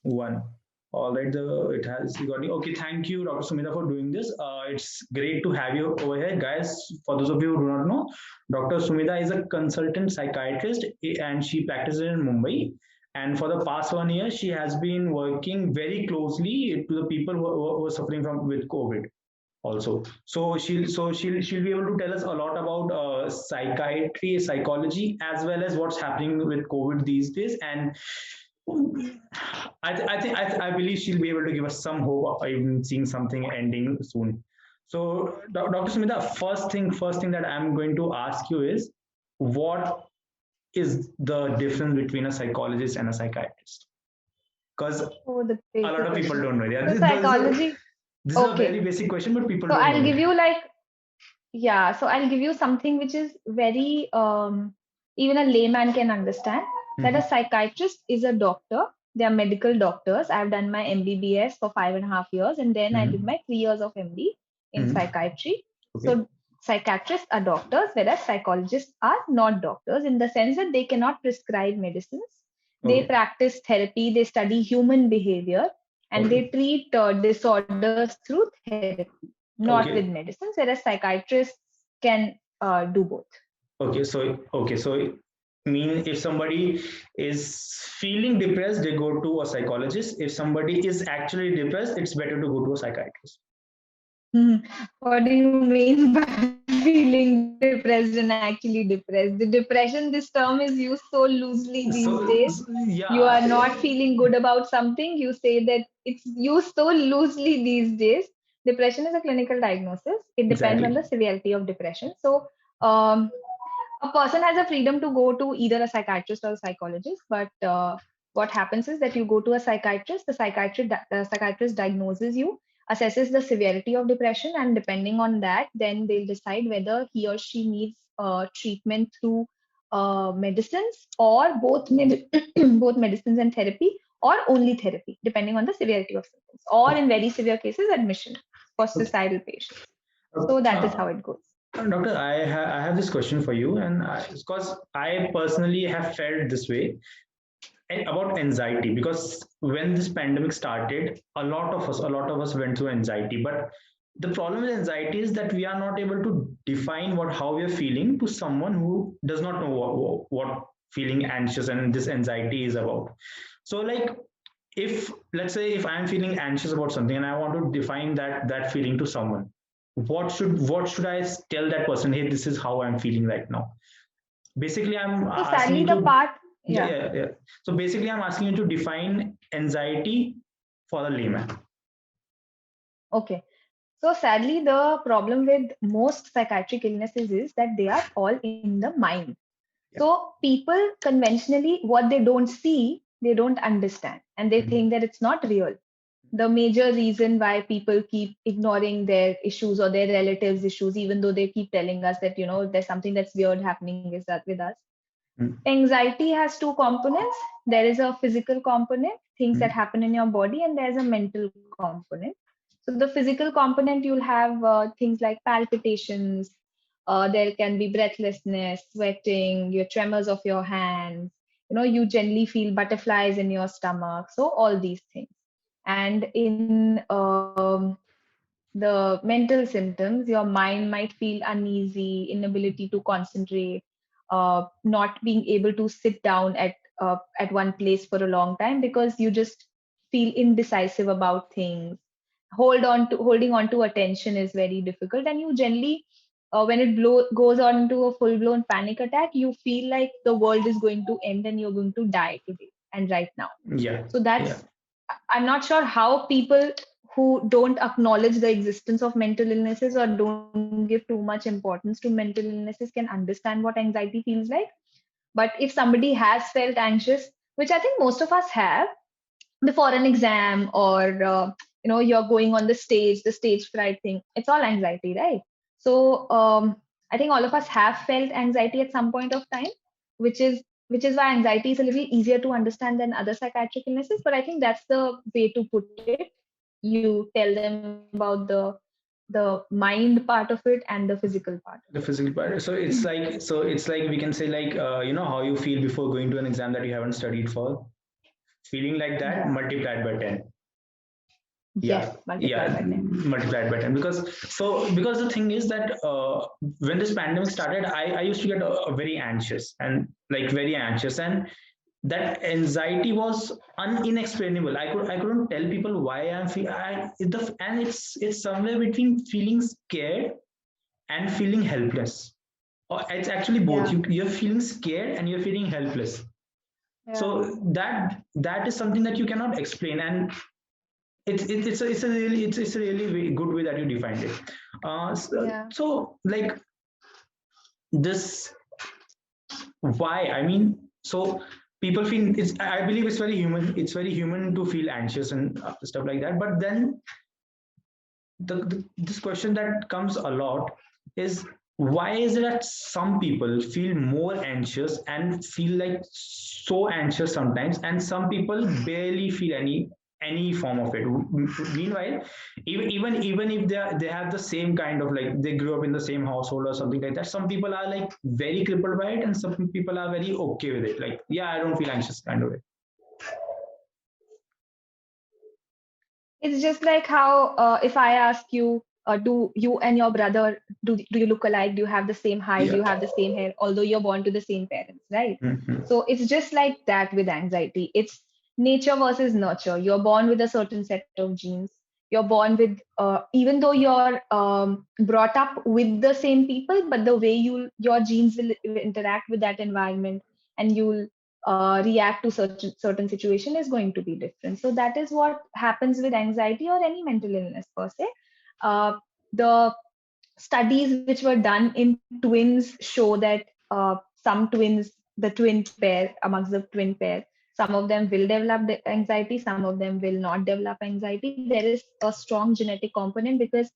One. All right, it has recording. Okay, thank you, Dr. Sumita, for doing this. It's great to have you over here, guys. For those of you who do not know, Dr. Sumita is a consultant psychiatrist, and she practices in Mumbai. And for the past 1 year, she has been working very closely to the people who are suffering from with COVID. Also, so she'll be able to tell us a lot about psychiatry, psychology, as well as what's happening with COVID these days. And I believe she'll be able to give us some hope of even seeing something ending soon. So, Dr. Smita, first thing that I'm going to ask you is, what is the difference between a psychologist and a psychiatrist? Because Oh, the a lot basic of people question. don't know. Yeah, So psychology, this is a very okay. basic question, but people So don't I'll know give it. you like, yeah, so I'll give you something which is very, even a layman can understand, that a Mhm, psychiatrist is a doctor. They are medical doctors. I've done my MBBS for 5.5 years, and then I did mhm, my 3 years of MD in mhm. psychiatry. Okay. So psychiatrists are doctors, whereas psychologists are not doctors in the sense that they cannot prescribe medicines. They Okay. practice therapy, they study human behavior, and Okay. they treat disorders through therapy, not with Okay. medicines, whereas psychiatrists can do both. Okay. So mean if somebody is feeling depressed, they go to a psychologist. If somebody is actually depressed, it's better to go to a psychiatrist. What do you mean by feeling depressed and actually depressed? The depression, this term is used so loosely these days. You are Yeah. not feeling good about something, you say that it's used so loosely these days. Depression is a clinical diagnosis. It depends on Exactly. the severity of depression. So, um, a person has a freedom to go to either a psychiatrist or a psychologist, but what happens is that you go to a psychiatrist, the psychiatrist diagnoses you, assesses the severity of depression, and depending on that, then they'll decide whether he or she needs treatment through medicines, or both medicines and therapy, or only therapy depending on the severity of symptoms, or in very severe cases admission for Okay. suicidal patients. So Okay. that is how it goes. Doctor, I have this question for you, and because I personally have felt this way about anxiety, because when this pandemic started, a lot of us went through anxiety. But the problem with anxiety is that we are not able to define what how we are feeling to someone who does not know what feeling anxious and this anxiety is about. So, like, if let's say if I'm feeling anxious about something and I want to define that feeling to someone, what should I tell that person? Hey, this is how I'm feeling right now. Basically, I'm So asking sadly, you the to, part, yeah, yeah. yeah, yeah. So basically, I'm asking you to define anxiety for a layman. Okay. So sadly, the problem with most psychiatric illnesses is that they are all in the mind. Yeah. So people conventionally, what they don't see, they don't understand, and they Mhm. think that it's not real. The major reason why people keep ignoring their issues or their relatives' issues, even though they keep telling us that, there's something that's weird happening is that with us. Mhm. Anxiety has two components. There is a physical component, things that Mhm. happen in your body, and there's a mental component. So the physical component, you'll have things like palpitations, there can be breathlessness, sweating, your tremors of your hands. You generally feel butterflies in your stomach. So all these things. And in the mental symptoms, your mind might feel uneasy, inability to concentrate, not being able to sit down at one place for a long time because you just feel indecisive about things. Holding on to attention is very difficult, and you generally, when it goes on into a full blown panic attack, you feel like the world is going to end and you're going to die today and right now. Yeah, So yeah. I'm not sure how people who don't acknowledge the existence of mental illnesses or don't give too much importance to mental illnesses can understand what anxiety feels like. But if somebody has felt anxious, which I think most of us have, before an exam, or you're going on the stage fright thing, it's all anxiety, right? So I think all of us have felt anxiety at some point of time, which is why anxiety is a little easier to understand than other psychiatric illnesses. But I think that's the way to put it. You tell them about the mind part of it and the physical part of it. The physical part. So it's like we can say, like, how you feel before going to an exam that you haven't studied for. feeling like that Yeah. multiplied by 10. Yes, multiplied by 10. Multiplied by 10. Because the thing is that when this pandemic started, I used to get very anxious and like very anxious, and that anxiety was unexplainable. I couldn't tell people why I'm feeling. And it's somewhere between feeling scared and feeling helpless. Or it's actually both. Yeah. You're feeling scared and you're feeling helpless. So that is something that you cannot explain, and it's a really good way that you defined it. Yeah. So like this, why? I mean, so people feel it's. I believe it's very human. It's very human to feel anxious and stuff like that. But then this question that comes a lot is, why is it that some people feel more anxious and feel like so anxious sometimes, and some people barely feel any form of it? Meanwhile, even if they have the same kind of, like, they grew up in the same household or something like that, some people are like very crippled by it, and some people are very okay with it, like, yeah, I don't feel anxious kind of it. It's just like how if I ask you, do you and your brother, do you look alike? Do you have the same height? Do Yeah. you have the same hair? Although you're born to the same parents, right? Mhm. So it's just like that with anxiety. It's nature versus nurture. You're born with a certain set of genes. You're born with, even though you're brought up with the same people, but the way your genes will interact with that environment, and you'll react to certain situation is going to be different. So that is what happens with anxiety or any mental illness per se. The studies which were done in twins show that some twins, the twin pair, amongst the twin pair, some of them will develop the anxiety, some of them will not develop anxiety. There is a strong genetic component because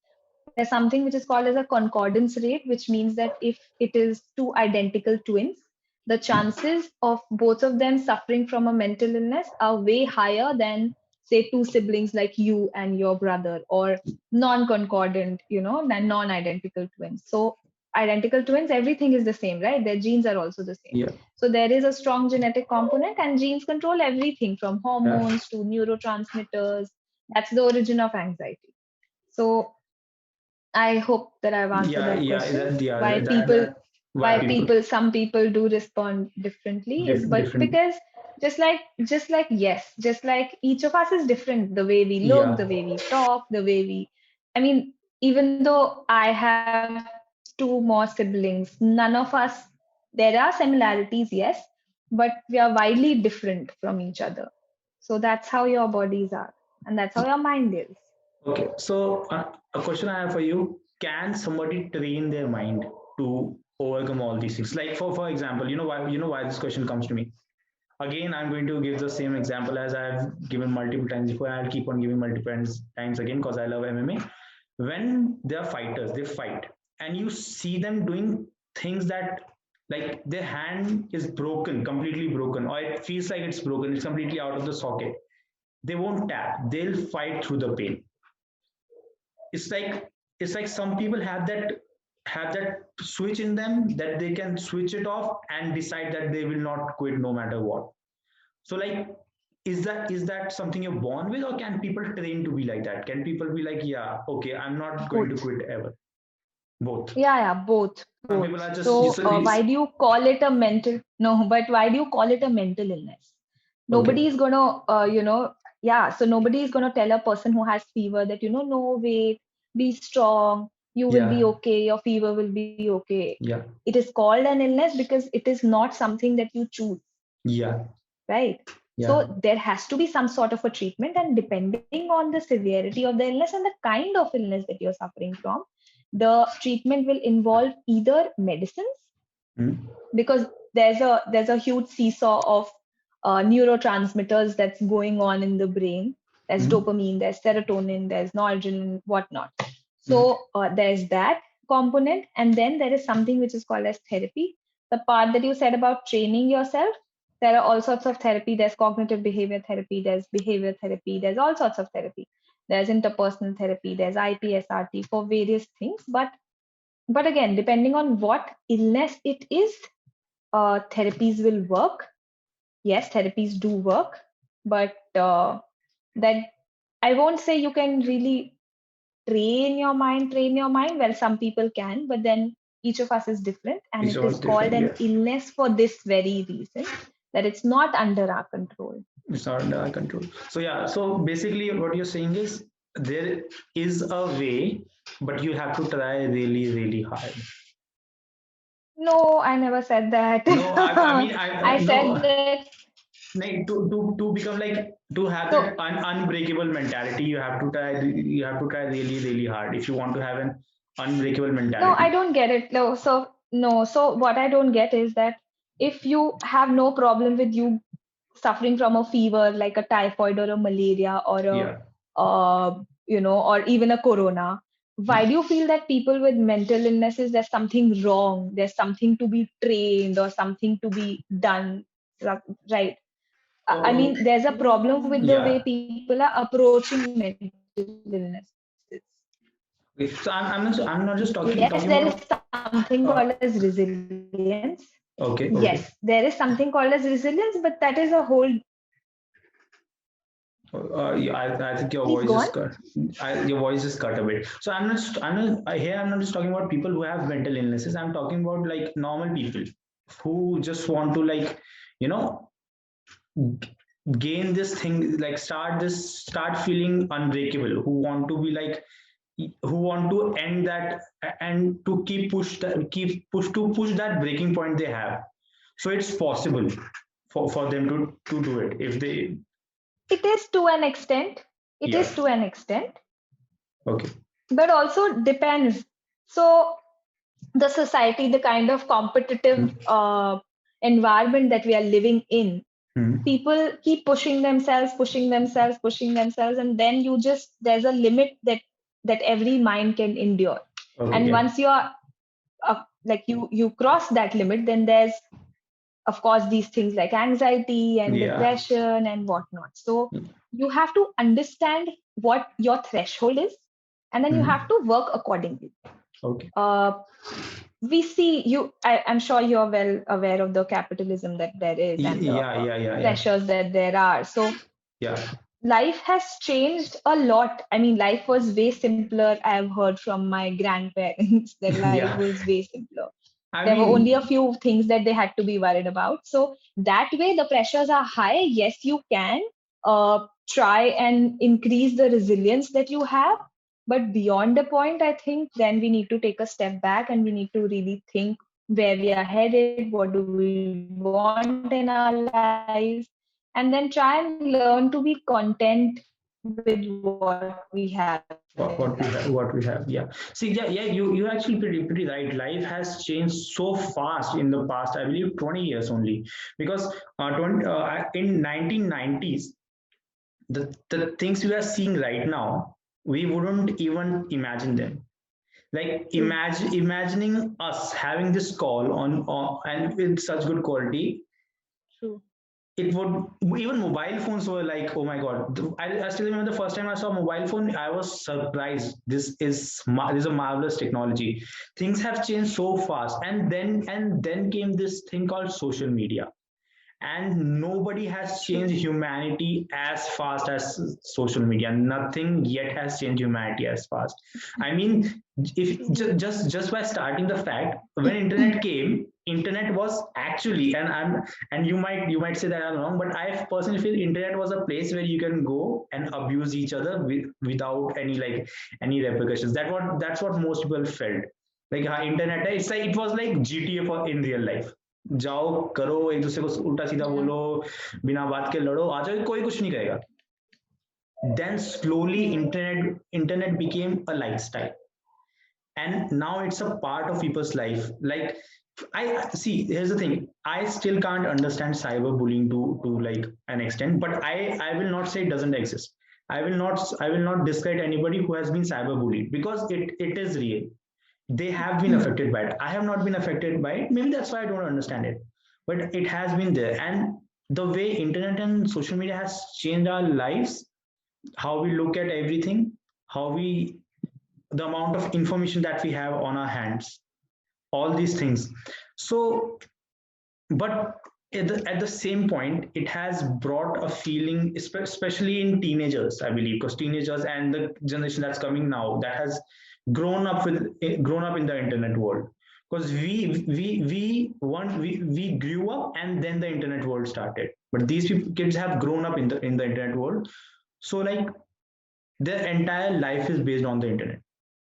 there's something which is called as a concordance rate, which means that if it is two identical twins, the chances of both of them suffering from a mental illness are way higher than, say, two siblings like you and your brother, or non-concordant, than non-identical twins. So identical twins, everything is the same, right? Their genes are also the same. Yeah. So there is a strong genetic component, and genes control everything from hormones to neurotransmitters. That's the origin of anxiety. So I hope that I've answered Yeah, that yeah, question. yeah, why Why people some people do respond differently is, but different. because just like each of us is different, the way we look, the Yeah, way we talk, the way we, I mean, even though I have two more siblings, none of us, there are similarities, yes, but we are widely different from each other. So that's how your bodies are, and that's how your mind is. okay. So a question I have for you: can somebody train their mind to overcome all these things? Like, for example, you know why this question comes to me. Again, I'm going to give the same example as I've given multiple times before. I'll keep on giving multiple times again because I love MMA. When they're fighters, they fight, and you see them doing things that, like, their hand is broken, completely broken, or it feels like it's broken, it's completely out of the socket. They won't tap. They'll fight through the pain. It's like some people have that switch in them that they can switch it off and decide that they will not quit no matter what. So, like, is that something you're born with, or can people train to be like that? Can people be like, yeah, okay, I'm not going to Both. quit ever? Both. Yeah, both, Some both. people are just So, so why do you call it a mental? No, but why do you call it a mental illness? okay. Nobody is gonna, yeah. So nobody is gonna tell a person who has fever that, no, wait, be strong, you will be Yeah, okay, your fever will be okay. yeah, It is called an illness because it is not something that you choose, yeah, right? yeah. So there has to be some sort of a treatment, and depending on the severity of the illness and the kind of illness that you're suffering from, the treatment will involve either medicines, Hmm. because there's a huge seesaw of neurotransmitters that's going on in the brain. There's Hmm. dopamine, there's serotonin, there's noradrenaline, whatnot. Hmm. So there's that component, and then there is something which is called as therapy. The part that you said about training yourself, there are all sorts of therapy. There's cognitive behavior therapy, there's all sorts of therapy. There's interpersonal therapy, there's IPSRT for various things. But again, depending on what illness it is, therapies will work. Yes, therapies do work. but that I won't say you can really train your mind. Well, some people can, but then each of us is different, and It's it all is called different. an Yeah, illness for this very reason, that it's not under our control. it's not under our control. So yeah, so basically what you're saying is there is a way, but you have to try really, really hard. No, I never said that. No, I mean, I said no, that. like to become like to have So that unbreakable mentality, you have to try really, really hard if you want to have an unbreakable no, I mentality. don't get it. No, so no. So what I don't get is that if you have no problem with you suffering from a fever like a typhoid or a malaria or Yeah. or even a corona, why do you feel that people with mental illnesses, there's something wrong, there's something to be trained or something to be done, right? I Oh, mean, there's a problem with the way yeah. people are approaching mental illnesses. Okay. So I'm not just Yes, talking there is about something called uh, as resilience. okay, Yes, okay. there is something called as resilience, but that is a whole. Yeah, I think your Please voice go is on. cut. Your voice is cut a bit. So I'm not just talking about people who have mental illnesses. I'm talking about like normal people who just want to like, you know, gain this thing, like start feeling unbreakable, who want to be like, who want to end that and to keep push that breaking point they have. So it's possible for them to do it if they. It is to an extent. It Yeah. is to an extent, Okay. but also depends. So the society, the kind of competitive environment that we are living in, Mhm. people keep pushing themselves, and then you just there's a limit that every mind can endure. Okay. And Yeah. once you're like you cross that limit, then there's of course these things like anxiety and Yeah. depression and whatnot. So you have to understand what your threshold is, and then you have Mhm. to work accordingly. Okay. uh, we see you I'm sure you're well aware of the capitalism that there is and the Yeah. Yeah. Yeah. Yeah. pressures that there are. So Yeah. life has changed a lot. I mean, life was way simpler. I've heard from my grandparents that life Yeah. was way simpler. I There were only a mean, few things that they had to be worried about. So that way, the pressures are high. Yes, you can try and increase the resilience that you have. But beyond the point, I think then we need to take a step back and we need to really think where we are headed, what do we want in our lives, and then try and learn to be content with what we have right now. what we have. Yeah. See, yeah, yeah. You actually pretty right. Life has changed so fast in the past. I believe 20 years only, because in 1990s, the things we are seeing right now, we wouldn't even imagine them. Like True, imagining us having this call on and with such good quality, true. it would, even mobile phones were like, oh my god. I still remember the first time I saw a mobile phone, I was surprised. This is a marvelous technology. Things have changed so fast, and then came this thing called social media, and nobody has True. changed humanity as fast as social media. Nothing yet has changed humanity as fast. I mean, if True. just by starting the fact, when internet came, internet was actually, and you might say that I'm wrong, but I personally feel internet was a place where you can go and abuse each other without any like any repercussions. That's what most people felt. Like internet, it was like GTA for in real life. जाओ करो एक दूसरे को उल्टा सीधा Yeah. बोलो, बिना बात के लड़ो, आ जाओ, कोई कुछ नहीं कहेगा. Then slowly Hmm. internet became a lifestyle, and now it's a part of people's life. Like, I see, here's the thing, I still can't understand cyberbullying to like an extent, but I will not say it doesn't exist. I will not discredit anybody who has been cyberbullied, because it is real. They have been affected by it. I have not been affected by it. Maybe that's why I don't understand it. But it has been there. And the way internet and social media has changed our lives, how we look at everything, how we, the amount of information that we have on our hands, all these things. So, but at the same point, it has brought a feeling, especially in teenagers, I believe, because teenagers and the generation that's coming now, that has grown up in the internet world. Because we grew up and then the internet world started. But these kids have grown up in the internet world. So like their entire life is based on the internet,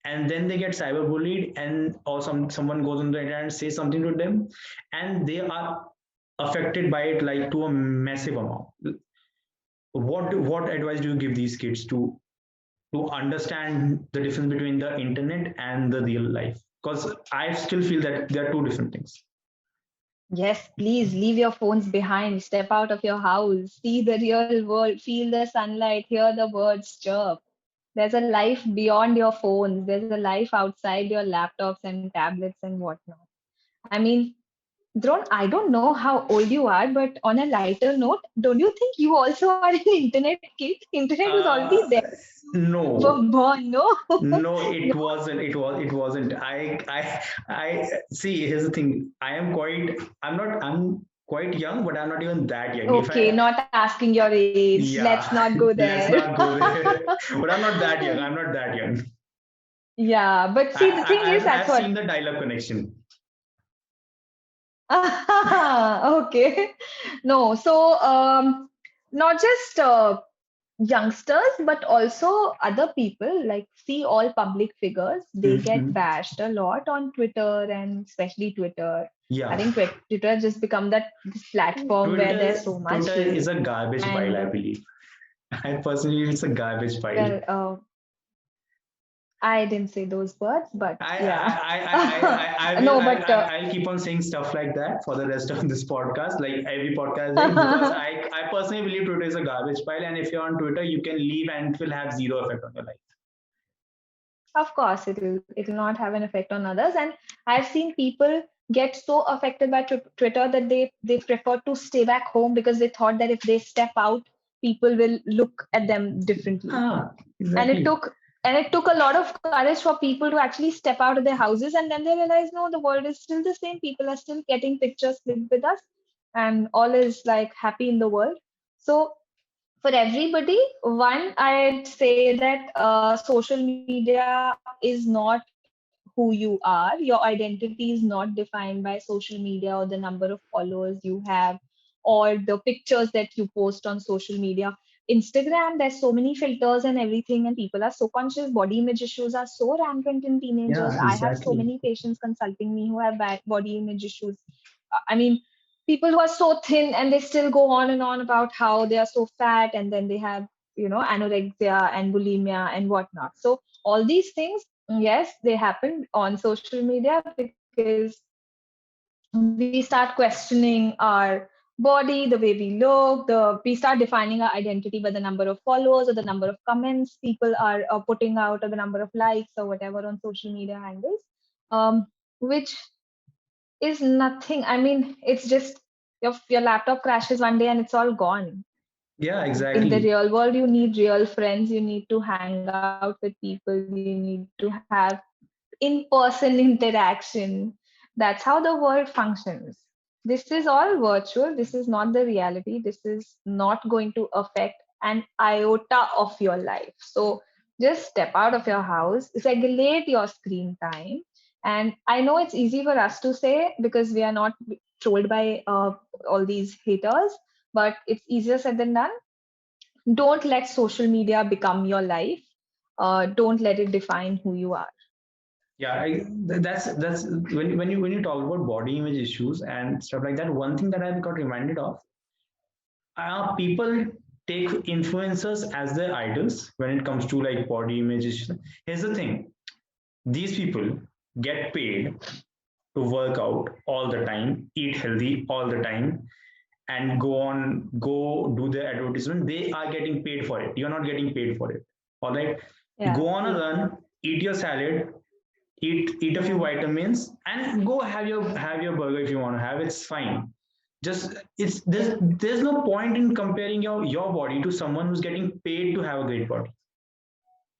and then they get cyberbullied, and or someone goes on the internet and says something to them, and they are affected by it like to a massive amount. What advice do you give these kids to understand the difference between the internet and the real life? Because I still feel that they are two different things. Yes, please leave your phones behind, step out of your house, see the real world, feel the sunlight, hear the birds chirp. There's a life beyond your phones, there's a life outside your laptops and tablets and whatnot. I mean, Drone, I don't know how old you are, but on a lighter note, don't you think you also are an internet kid? Internet was already uh, there. You were no, born, no? no, No? it wasn't. I see. Here's the thing. I'm quite young, but I'm not even that young. If Okay, I not asking your age. Let's Yeah, not go let's there. not go there. But I'm not that young. I'm not that young. Yeah, but I, see, the thing I is, I've that's I've what. seen the dial-up connection. Okay. No, so not just youngsters, but also other people, like see all public figures, they get Mhm. bashed a lot on Twitter, and especially Twitter. I Yeah, think Twitter has just become that this platform where there's so much Twitter is hate. a garbage pile, And I believe. I personally, it's a garbage pile. well, I didn't say those words, but I yeah. I I I I will No, but I'll keep on saying stuff like that for the rest of this podcast, like every podcast, like, because I personally believe Twitter is a garbage pile, and if you're on Twitter, you can leave and it will have zero effect on your life. of course, it'll not have an effect on others. And I've seen people get so affected by Twitter that they prefer to stay back home because they thought that if they step out, people will look at them differently. Ah, And it exactly. took and it took a lot of courage for people to actually step out of their houses, and then they realize, no, the world is still the same. People are still getting pictures clicked with us, and all is like happy in the world. So for everybody, one, I'd say that social media is not who you are. Your identity is not defined by social media or the number of followers you have or the pictures that you post on social media. Instagram, there's so many filters and everything, and people are so conscious. Body image issues are so rampant in teenagers. Yeah, I have so exactly. many patients consulting me who have bad body image issues. I mean, people who are so thin and they still go on and on about how they are so fat, and then they have, anorexia and bulimia and whatnot. So all these things, yes, they happen on social media because we start questioning our body, the way we look, we start defining our identity by the number of followers or the number of comments people are putting out or the number of likes or whatever on social media handles, which is nothing. I mean, it's just your laptop crashes one day and it's all gone. Yeah, In the exactly. real world, you need real friends, you need to hang out with people, you need to have in-person interaction. That's how the world functions. This is all virtual. This is not the reality. This is not going to affect an iota of your life. So just step out of your house, regulate your screen time. And I know it's easy for us to say because we are not trolled by all these haters, but it's easier said than done. Don't let social media become your life. Don't let it define who you are. Yeah, that's when you talk about body image issues and stuff like that. One thing that I got reminded of, people take influencers as their idols when it comes to like body image issues. Here's the thing: these people get paid to work out all the time, eat healthy all the time, and go do their advertisement. They are getting paid for it. You're not getting paid for it. All right. Yeah, Go on a true. run, eat your salad, eat a few Yeah. vitamins, and go have your burger if you want to have. It's fine. Just it's Yeah. there's no point in comparing your body to someone who's getting paid to have a great body.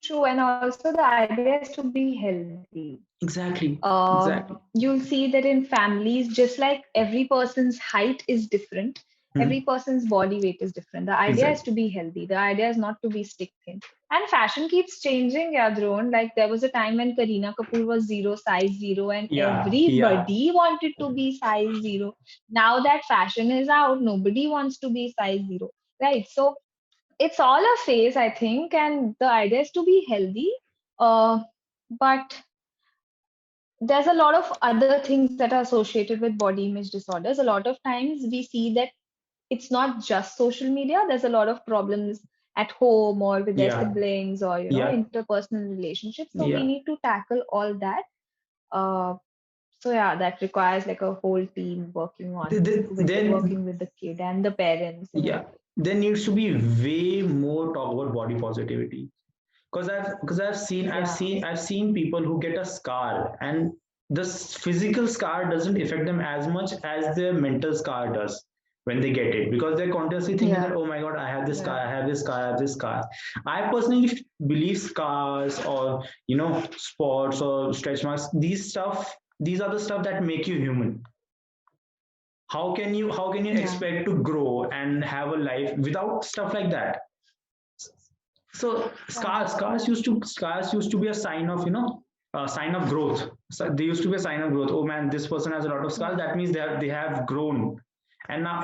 True, and also the idea is to be healthy. Exactly, exactly. You'll see that in families, just like every person's height is different, every Hmm. person's body weight is different. The idea is Exactly. to be healthy. The idea is not to be stick thin. And fashion keeps changing, yeah, Drone. Like there was a time when Kareena Kapoor was zero, size zero, and Yeah, yeah. everybody wanted to be size zero. Now that fashion is out, nobody wants to be size zero, right? So it's all a phase, I think, and the idea is to be healthy. But there's a lot of other things that are associated with body image disorders. A lot of times we see that it's not just social media. There's a lot of problems at home or with their Yeah, siblings or yeah, interpersonal relationships. So we yeah. need to tackle all that. Uh, so yeah, that requires like a whole team working on Then, working with the kid and the parents and yeah, everything. there needs to be way more talk about body positivity. Because I've seen I've Yeah, seen I've seen people who get a scar, and this physical scar doesn't affect them as much as their mental scar does when they get it, because they're continuously thinking that, yeah, oh my god, I have this scar, yeah. I have this scar, I have this scar. I personally believe scars, or spots or stretch marks, these are the stuff that make you human. How can you Yeah. expect to grow and have a life without stuff like that? So Yeah. scars used to be a sign of, a sign of growth. So they used to be a sign of growth. Oh man, this person has a lot of scars. Yeah. That means they have grown. And now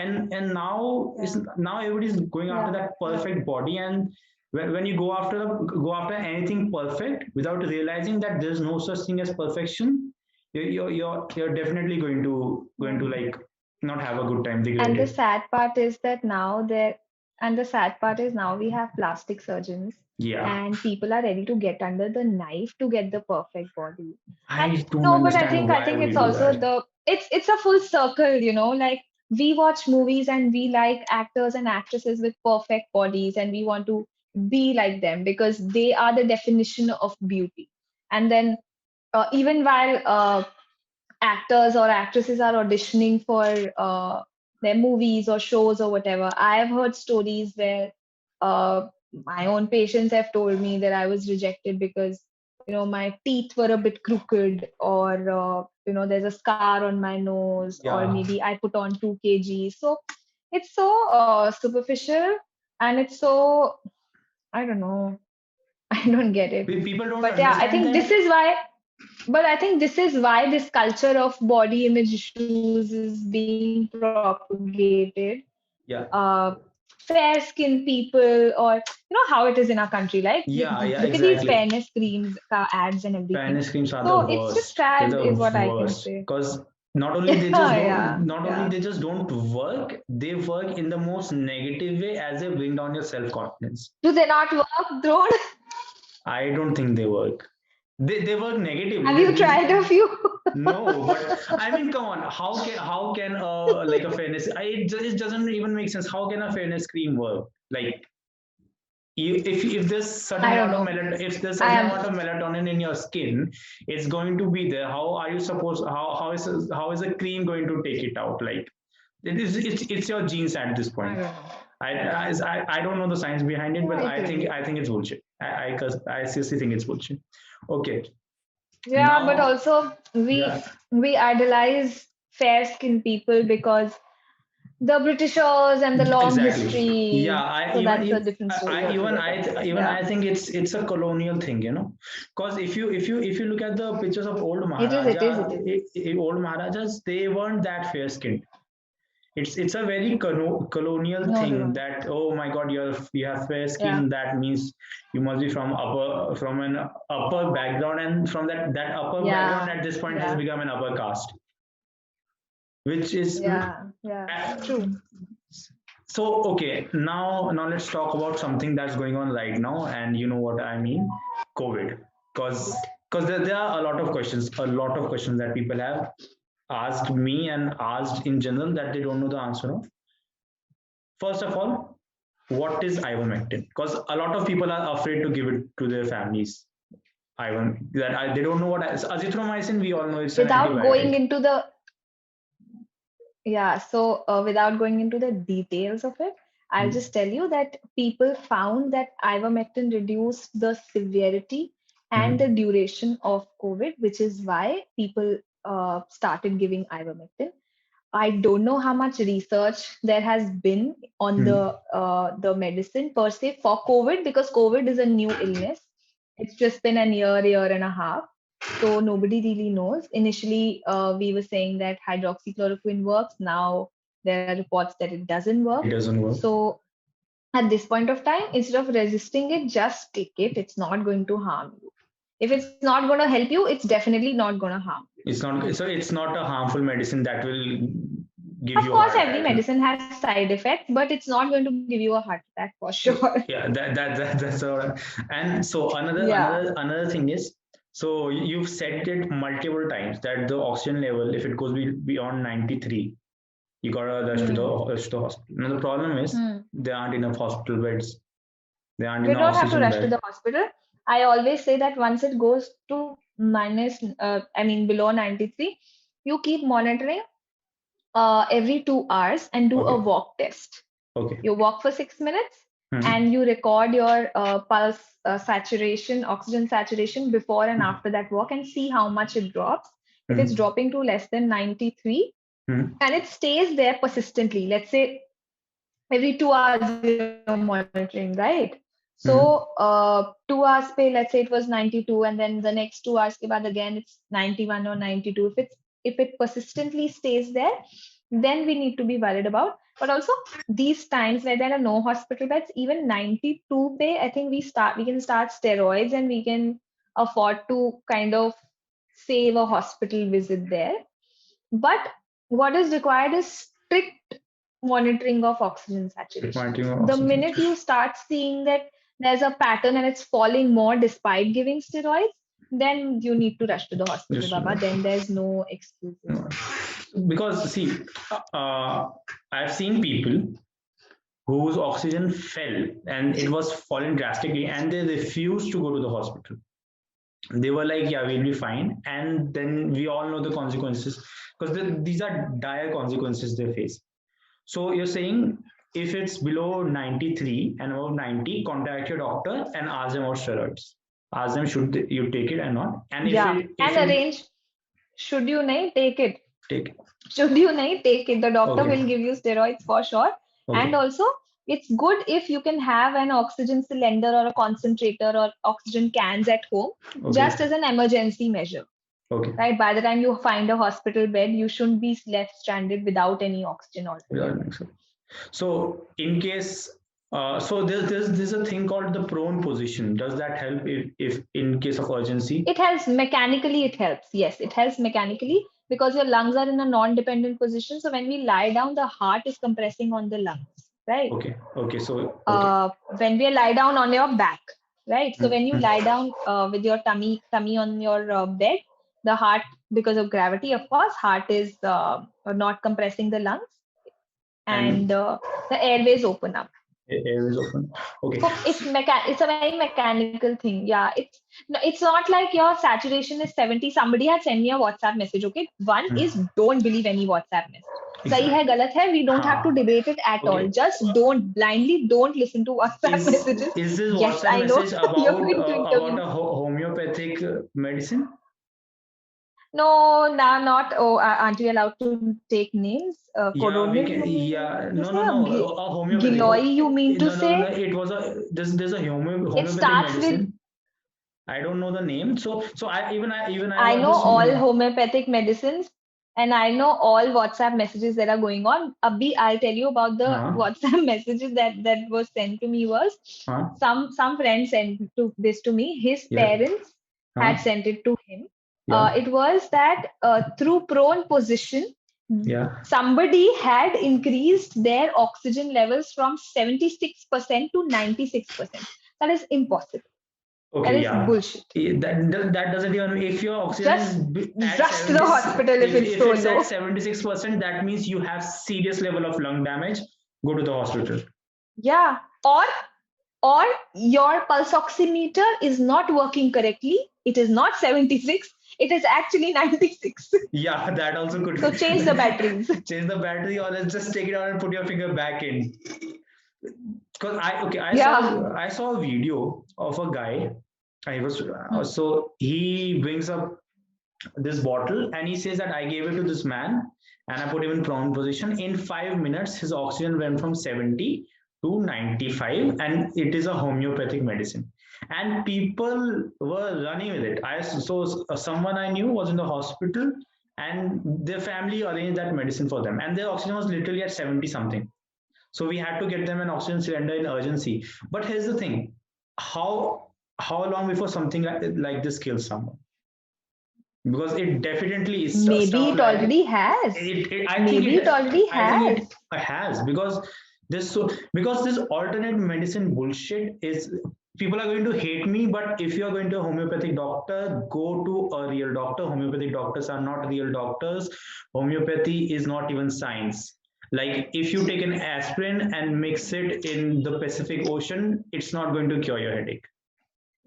everybody's going after Yeah. that Yeah. perfect body. And when you go after anything perfect without realizing that there's no such thing as perfection, you're definitely going to Hmm. like not have a good time, regret And the it. sad part is that now there, and the sad part is now we have plastic surgeons Yeah, and people are ready to get under the knife to get the perfect body. And I don't no, but I understand think I why think would it's you do also that. it's a full circle, like we watch movies and we like actors and actresses with perfect bodies and we want to be like them because they are the definition of beauty. And then even while actors or actresses are auditioning for their movies or shows or whatever. I have heard stories where my own patients have told me that I was rejected because my teeth were a bit crooked, or there's a scar on my nose, or Yeah. maybe I put on 2 kg. So it's so superficial, and it's so, I don't know. I don't get it. People don't But yeah, I understand think this that. is why but I think this is why this culture of body image issues is being propagated. Yeah, Uh, Fair skinned people, or how it is in our country, like yeah, yeah, look at these exactly. fairness creams, ads and everything. Fairness creams are the So it's just worst. They're sad, the is what I can worst say. because Yeah, not only yeah. they just don't work, they work in the most negative way as they bring down your self confidence. Do they not work, Drone? I don't think they work. They work negatively. Have you tried a few? No, but I mean, come on. How can like a fairness? It doesn't even make sense. How can a fairness cream work? Like, if there's certain I don't amount of know. if there's I certain am. amount of melatonin in your skin, it's going to be there. How are you supposed? How is a cream going to take it out? Like, it's your genes at this I point. don't know. I don't know the science behind it, Yeah, but it I is. think It I is. think it's bullshit. I seriously think it's bullshit. Okay, Yeah, but now, also yeah, we idolize fair skinned people because the Britishers and the long exactly. Yeah, history. I So even that's a different story I even altogether. even Yeah, I think it's a colonial thing, because if you look at the pictures of old it is. It is. It Maharaja, is. old Maharajas, they weren't that fair skinned. It's a very colonial No, they thing weren't. that, oh my god, you have fair Yeah, skin, that means you must be from an upper background, and from that upper background yeah, at this point has yeah, become an upper caste, which is yeah, yeah. True. so. Okay, now let's talk about something that's going on right now, and you know what I mean, COVID. Because there are a lot of questions that people have asked me and asked in general that they don't know the answer of. First of all, what is ivermectin? Because a lot of people are afraid to give it to their families. They don't know what azithromycin. We all know it's an Without going antibiotic. into the Yeah, so without going into the details of it, I'll just tell you that people found that ivermectin reduced the severity and the duration of COVID, which is why people started giving ivermectin. I don't know how much research there has been on the medicine per se for COVID, because COVID is a new illness. It's just been a year and a half. So nobody really knows. Initially, we were saying that hydroxychloroquine works. Now there are reports that it doesn't work. It doesn't work. So at this point of time, instead of resisting it, just take it. It's not going to harm you. If it's not going to help you, it's definitely not going to harm you. It's not. So it's not a harmful medicine that will give Of you. Of course, every medicine has side effects, but it's not going to give you a heart attack for sure. Yeah, that's all. And so another thing is, so you've said it multiple times that the oxygen level, if it goes beyond 93, you gotta rush to the hospital. Now the problem is there aren't enough hospital beds. There aren't We enough don't have to oxygen rush beds. to the hospital. I always say that once it goes to below 93, you keep monitoring every 2 hours and do a walk test. Okay. You walk for 6 minutes and you record your pulse saturation, oxygen saturation before and after that walk, and see how much it drops. If it's dropping to less than 93 and it stays there persistently, let's say every 2 hours you're monitoring, right? So 2 hours pay, let's say it was 92, and then the next 2 hours ke baad again it's 91 or 92. If it persistently stays there, then we need to be worried about. But also these times where there are no hospital beds, even 92 pay, I think we can start steroids and we can afford to kind of save a hospital visit there. But what is required is strict monitoring of oxygen saturation. The minute you start seeing that there's a pattern and it's falling more despite giving steroids, then you need to rush to the hospital, Baba. Then there's no excuses. Because see, I've seen people whose oxygen fell and it was falling drastically, and they refused to go to the hospital. They were like, yeah, we'll be fine. And then we all know the consequences, because these are dire consequences they face. So you're saying if it's below 93 and above 90, contact your doctor and ask them about steroids. Ask them, should you take it or not? And arrange, should you not take it? Take it. Should you not take it? The doctor will give you steroids for sure. And also, it's good if you can have an oxygen cylinder or a concentrator or oxygen cans at home, just as an emergency measure. Right? By the time you find a hospital bed, you shouldn't be left stranded without any oxygen altogether. So in case, so there's a thing called the prone position. Does that help if in case of urgency? It helps mechanically. It helps. Yes, it helps mechanically because your lungs are in a non-dependent position. So when we lie down, the heart is compressing on the lungs. Right. Okay. So when we lie down on your back, right? So when you lie down with your tummy on your bed, the heart, because of gravity, of course, heart is not compressing the lungs, and the airways open up. Airways open. Okay. So it's a very mechanical thing. Yeah. It's not like your saturation is 70. Somebody had sent me a WhatsApp message. Okay. One is don't believe any WhatsApp message. Sahi hai, galat hai, we don't have to debate it at all. Just don't listen to WhatsApp messages. Is this WhatsApp message about a homeopathic medicine? No, not. Oh, aren't we allowed to take names? No. Giloy, you mean to say? No, it was there's a homeopathic medicine. I don't know the name. So I know all homeopathic medicines. And I know all WhatsApp messages that are going on. Abhi, I'll tell you about the WhatsApp messages that was sent to me was some friend sent this to me. His parents had sent it to him. It was that through prone position, somebody had increased their oxygen levels from 76% to 96%. That is impossible. Okay, that is bullshit. That doesn't even, if your oxygen is rush to the hospital if it's so low. At 76%, that means you have serious level of lung damage. Go to the hospital. Yeah, or your pulse oximeter is not working correctly. It is not 76. It is actually 96. Yeah, that also could. So change the batteries. Change the battery, or let's just take it out and put your finger back in. Because I Yeah. saw a video of a guy. I was Hmm. so he brings up this bottle and he says that I gave it to this man and I put him in prone position. In 5 minutes, his oxygen went from 70 to 95, and it is a homeopathic medicine. And people were running with it. Someone I knew was in the hospital, and their family arranged that medicine for them, and their oxygen was literally at 70 something. So we had to get them an oxygen cylinder in urgency. But here's the thing: how long before something like this kills someone? Because it definitely is Maybe stuff it like already has. Maybe it already I think has. it has, because this alternate medicine bullshit is, people are going to hate me, but if you're going to a homeopathic doctor, go to a real doctor. Homeopathic doctors are not real doctors. Homeopathy is not even science. Like if you take an aspirin and mix it in the Pacific Ocean, it's not going to cure your headache.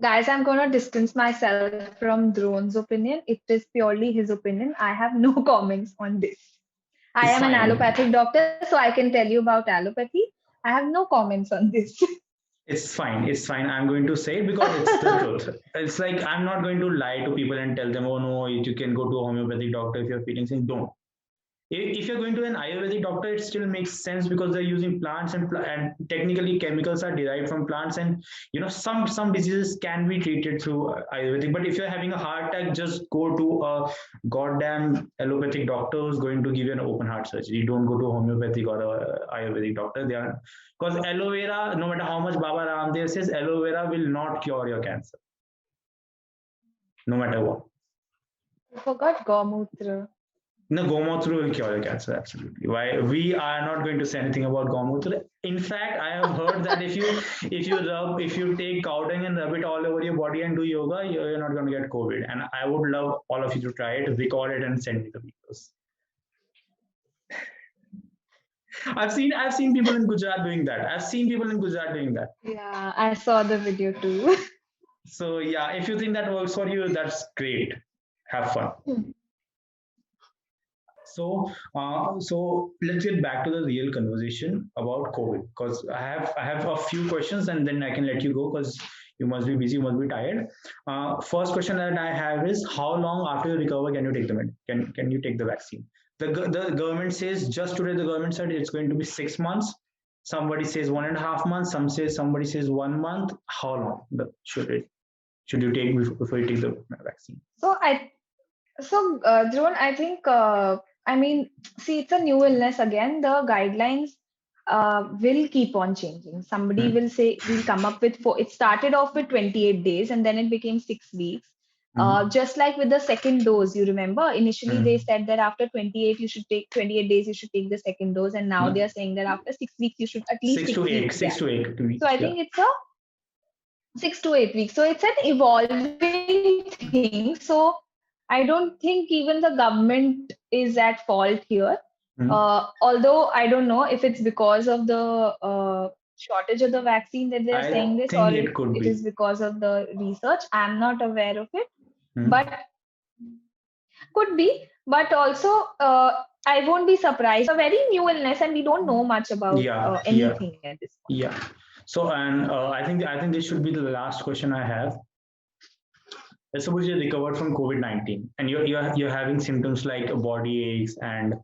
Guys, I'm going to distance myself from Drone's opinion. It is purely his opinion. I have no comments on this. I It's am an fine. allopathic doctor, so I can tell you about allopathy. I have no comments on this. It's fine. It's fine. I'm going to say it because it's the truth. It's like I'm not going to lie to people and tell them, oh no, you can go to a homeopathic doctor if you're feeling sick. Don't. If you're going to an Ayurvedic doctor, it still makes sense because they're using plants, and technically chemicals are derived from plants, and some diseases can be treated through Ayurvedic. But if you're having a heart attack, just go to a goddamn allopathic doctor who's going to give you an open heart surgery. Don't go to a homeopathic or a Ayurvedic doctor. They are, because aloe vera, no matter how much Baba Ramdev says, aloe vera will not cure your cancer, no matter what. I forgot Gomutra. No, Gomutra will cure your cancer, absolutely. Why we are not going to say anything about Gomutra. In fact, I have heard that if you take cow dung and rub it all over your body and do yoga, you're not going to get COVID. And I would love all of you to try it, record it, and send me the videos. I've seen people in Gujarat doing that. I've seen people in Gujarat doing that. Yeah, I saw the video too. So yeah, if you think that works for you, that's great. Have fun. So let's get back to the real conversation about COVID, because I have a few questions and then I can let you go because you must be busy, you must be tired. First question that I have is, how long after you recover can you take the can you take the vaccine? The government says, just today the government said it's going to be 6 months. Somebody says 1.5 months. Somebody says 1 month. How long should you take before you take the vaccine? So Drone, I think, I mean, see, it's a new illness again. The guidelines will keep on changing. Somebody Hmm. will say we'll come up with four. It started off with 28 days and then it became 6 weeks. Hmm. Just like with the second dose, you remember initially they Hmm. said that after 28 you should take 28 days you should take the second dose, and now they No. are saying that after 6 weeks you should at least Six six to eight, weeks six gap. to eight So weeks. I Yeah. think it's a 6 to 8 weeks. So it's an evolving thing. So I don't think even the government is at fault here. Mm. Although I don't know if it's because of the shortage of the vaccine that they are saying I this, or think it could it be. is because of the research. I'm not aware of it, Mm. but could be. But also, I won't be surprised. A very new illness, and we don't know much about Yeah, yeah, anything at this point. yeah. So, and I think this should be the last question I have. Let's suppose you recovered from COVID-19 and you're having symptoms like body aches and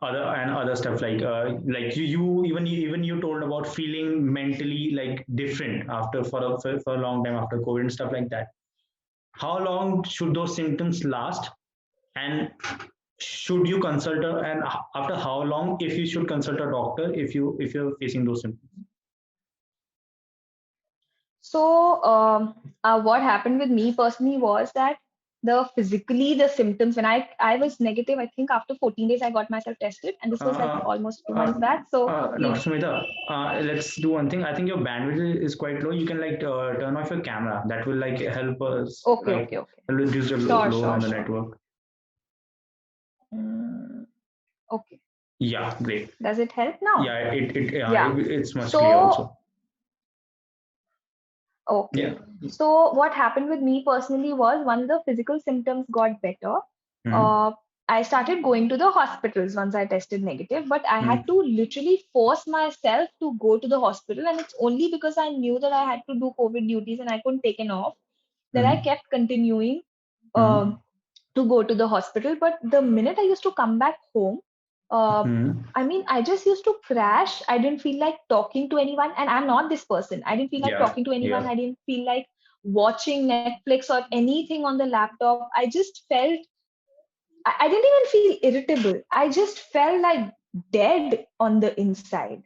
other stuff, like you even you told about feeling mentally like different after for a long time after COVID and stuff like that. How long should those symptoms last, and should you consult and after how long, if you should consult a doctor if you're facing those symptoms? So, what happened with me personally was that the symptoms, when I was negative, I think after 14 days I got myself tested, and this was like uh, almost 2 months back. So no, we Smita, let's do one thing. I think your bandwidth is quite low. You can like turn off your camera. That will like help us okay, like okay, okay, reduce the sure, load sure, on the sure. network. Mm, okay, Yeah, great. does it help now? Yeah, Yeah. it's much clear So also. okay. Yeah. So what happened with me personally was once the physical symptoms got better, Mhm. uh, I started going to the hospitals once I tested negative, but I had Mm, to literally force myself to go to the hospital. And it's only because I knew that I had to do COVID duties and I couldn't take an off that I mm, kept continuing mm, um, to go to the hospital. But the minute I used to come back home, uh, mm. I mean, I just used to crash. I didn't feel like talking to anyone. And I'm not this person. I didn't feel like Yeah, talking to anyone. yeah. I didn't feel like watching Netflix or anything on the laptop. I just felt, I didn't even feel irritable. I just felt like dead on the inside.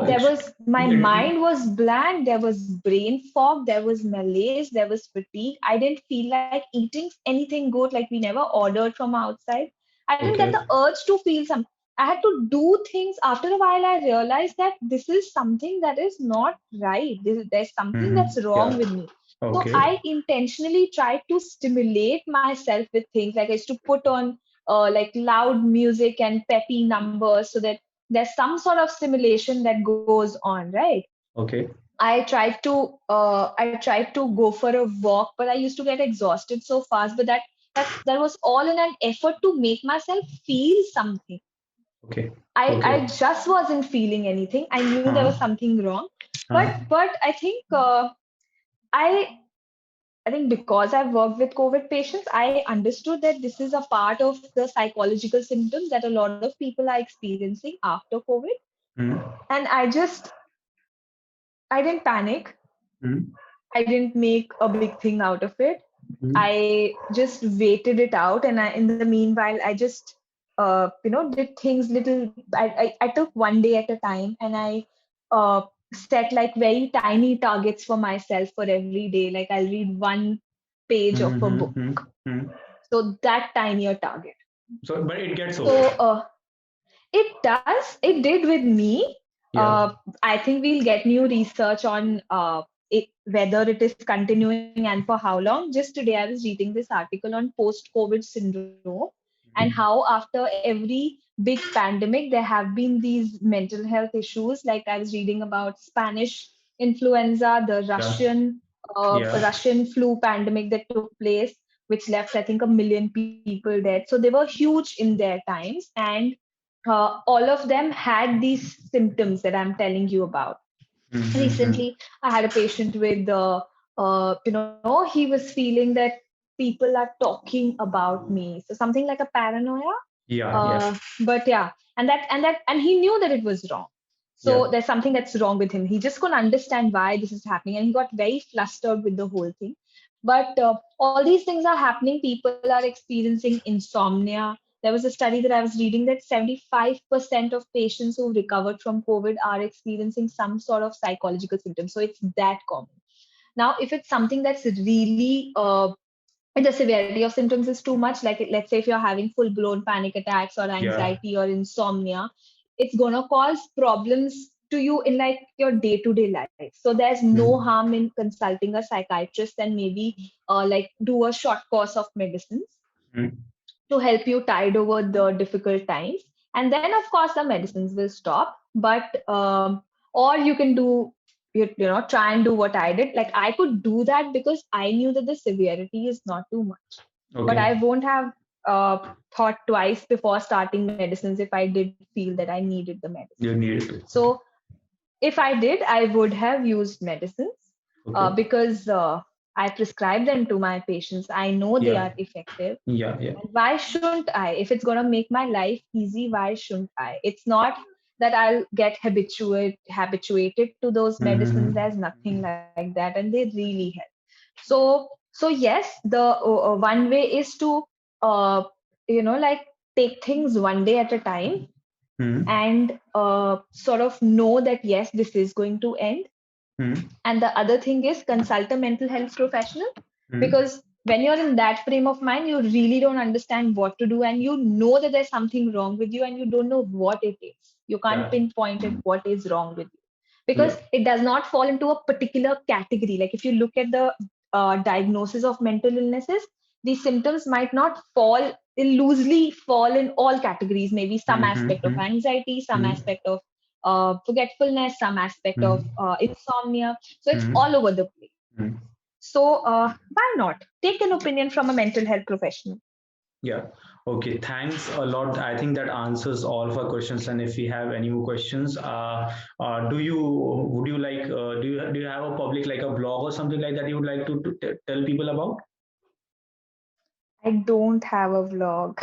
There Exhaust. was, my It, mind was blank, there was brain fog, there was malaise, there was fatigue. I didn't feel like eating anything good, like we never ordered from outside. I didn't get the okay. urge to feel some. I had to do things. After a while, I realized that this is something that is not right. There's something that's wrong Yeah. with me. So Okay. I intentionally tried to stimulate myself with things, like I used to put on like loud music and peppy numbers so that there's some sort of stimulation that goes on, right? Okay. I tried to go for a walk, but I used to get exhausted so fast. But that was all in an effort to make myself feel something. Okay. I Okay. just wasn't feeling anything. I knew there was Uh-huh. something wrong, but Uh-huh. I think I I think because I've worked with COVID patients, I understood that this is a part of the psychological symptoms that a lot of people are experiencing after COVID. Mm, And I didn't panic. mm, I didn't make a big thing out of it. mm, I just waited it out, and in the meanwhile, I just did things little. I took one day at a time, and I uh, set like very tiny targets for myself for every day. Like I'll read one page of mm, a mm, book, mm, mm. so that tiny a target. So, but it gets over. So it does. It did with me. Yeah. I think we'll get new research on whether it is continuing and for how long. Just today, I was reading this article on post-COVID syndrome and how after every big pandemic, there have been these mental health issues. Like I was reading about Spanish influenza, the Yeah. Yeah. Russian flu pandemic that took place, which left, I think, 1 million people dead. So they were huge in their times, and all of them had these symptoms that I'm telling you about. Mm-hmm. Recently, I had a patient with, he was feeling that people are talking about me, so something like a paranoia. Yeah. Yeah. But yeah, and he knew that it was wrong. Yeah. So there's something that's wrong with him. He just couldn't understand why this is happening, and he got very flustered with the whole thing. But all these things are happening. People are experiencing insomnia. There was a study that I was reading that 75% of patients who recovered from COVID are experiencing some sort of psychological symptoms. So it's that common. Now, if it's something that's really and the severity of symptoms is too much, like let's say if you're having full blown panic attacks or Yeah. anxiety or insomnia, it's going to cause problems to you in like your day to day life. So there's no Mm, harm in consulting a psychiatrist and maybe like do a short course of medicines mm. to help you tide over the difficult times. And then, of course, the medicines will stop. But or you can do, try and do what I did. Like I could do that because I knew that the severity is not too much. But I Okay. won't have thought twice before starting medicines if I did feel that I needed the medicine. You need it. Okay. So if I did, I would have used medicines Okay. because I prescribe them to my patients. I know they Yeah. are effective. Yeah. Yeah. And why shouldn't I? If it's going to make my life easy, why shouldn't I? It's not that I'll get habituated to those medicines. Mm-hmm. There's nothing like that, and they really help. So yes, the one way is to uh, like take things one day at a time Mm-hmm. and sort of know that yes, this is going to end. Mm-hmm. And the other thing is consult a mental health professional, Mm-hmm. because when you're in that frame of mind, you really don't understand what to do, and you know that there's something wrong with you and you don't know what it is. You can't Yeah. pinpoint it what is wrong with you, Yeah. because it does not fall into a particular category. Like if you look at the diagnosis of mental illnesses, these symptoms might not fall loosely fall in all categories. Maybe some aspect of Mm-hmm. anxiety, some Mm-hmm. aspect of forgetfulness, some aspect of Mm-hmm. insomnia. So it's Mm-hmm. all over the place. Mm-hmm. So why not take an opinion from a mental health professional? Yeah. Okay, thanks a lot. I think that answers all of our questions. And if we have any more questions, would you like, do you have a public, like a blog or something like that you would like to tell people about? I don't have a vlog.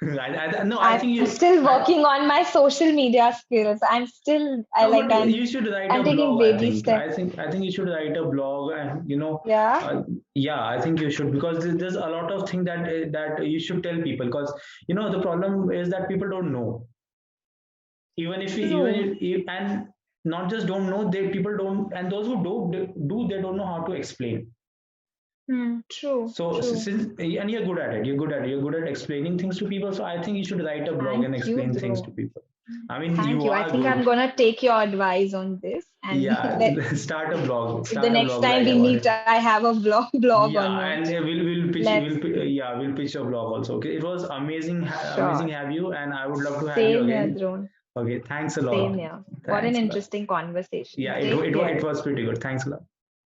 No, I I'm think you, still working on my social media skills. I no, like but you should write a I'm taking blog. I baby think, steps. I think you should write a blog, and Yeah. yeah, I think you should, because there's a lot of things that that you should tell people, because the problem is that people don't know. Even if we, True. and not just don't know, they people don't, and those who do, they don't know how to explain. True. So True. since, and you're good at it, you're good at explaining things to people. So I think you should write a blog and Thank you, explain things to bro. people. I mean, Thank you you. I are think I'm good. gonna take your advice on this and Yeah, let start a blog, if the next time write we about it. meet, I have a blog or Yeah, not. and Let's we'll pitch a blog also. Okay, it was amazing, amazing sure. have you, and I would love to have you Same here, again. Drone. Okay, thanks a Same lot. here. What an Thanks a lot. interesting conversation. Yeah, Take care. it was pretty good. Thanks a lot.